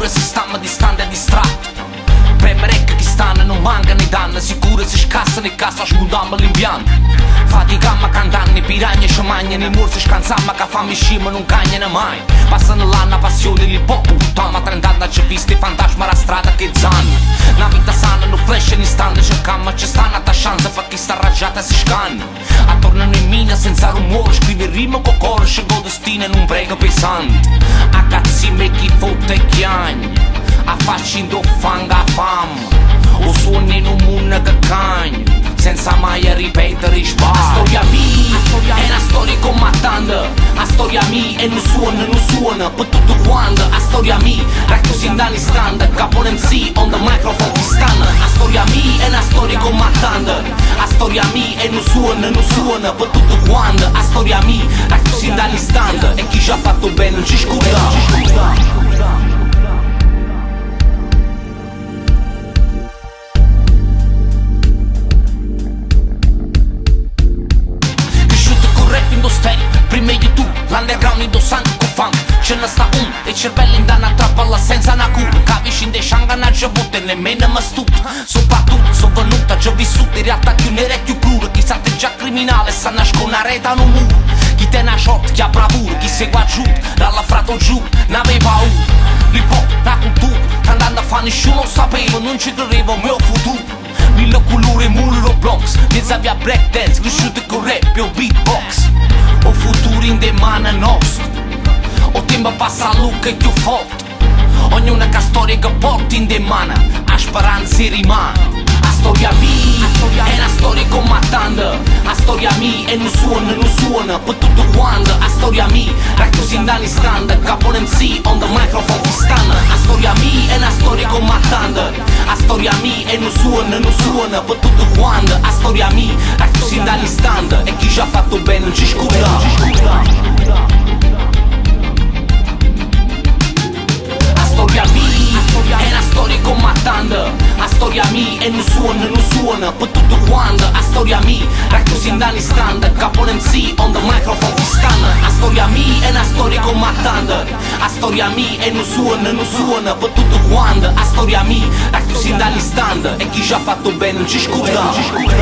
pure se stiamo distanti e distratti. Premerecche che stanno non mancano i danni, sicure se scassano e casa scudiamo l'impianto. Faticammo cantando, i piragni ci mangiano, i morsi scanzammo che fammi scima non cagnano mai. Passano l'anno a passione il popolo, buttiamo a 30 anni ci visto i fantasmi alla strada che zanno. Una vita sana, non flash in istante, cercammo ci stanno a chance fa chi sta raggiata si scanna. Attornano in mina senza rumore, scrive rima con cuore, scelgo destino e non prega pesante. A cazzi me chi fotte e chiagna, a facendo fanga a fama, o suoni in un mondo che cagna, senza mai ripetere sbagli. La storia mia è una storia combattente, la storia mia e non suona per tutto quanto. La storia mia racchiusi in danni stand, capo in sì, on the microphone che stanno. La storia mia è una storia combattente, la storia mia e non suona per tutto quanto. La storia mia racchiusi in danni stand, e chi già fatto bene non ci scuda. Prima di tu, l'underground indossando con funk. Ce ne sta un, e il cervello in danna trappola senza una cura. Capisci in de shanga non ci vuole nemmeno mi stupa. Soprattutto, sono venuta, ci ho vissuto in realtà più nera e più crura. Chi sa te già criminale, sa nascere una rete a un muro. Chi te una shot, chi ha bravura, chi segue giù, dalla frato giù, n'aveva paura. L'hip hop, la cultura, andando a fare nessuno sapeva, non ci credevo al mio futuro. Mille colore, muro Bronx, mezza via breakdance, cresciuto con rap e beatbox. O futuro in de mani nostre, o tempo passa a lucca e più forte. Ognuna che storia che porta in de mani, a speranza rimane. La storia mia è una storia combattente, la storia mia e non suona per tutto quanto. La storia mia racchiusi in danni stand, capo in sì, on the microphone che stanno. La storia mia è una storia combattente, la storia mia e non suona per tutto quanto. La storia mia racchiusi in danni stand, e chi già fatto bene non ci scuda. La storia mia è una storia combattente, la storia mia e non suona per tutto quanto. La storia mia racchiusi in danni stand, capo in sì, on the microphone che stanno. La storia mia è una storia combattente, la storia mia e non suona per tutto quanto. La storia mia racchiusi in danni stand, e chi già fatto bene non ci scuda.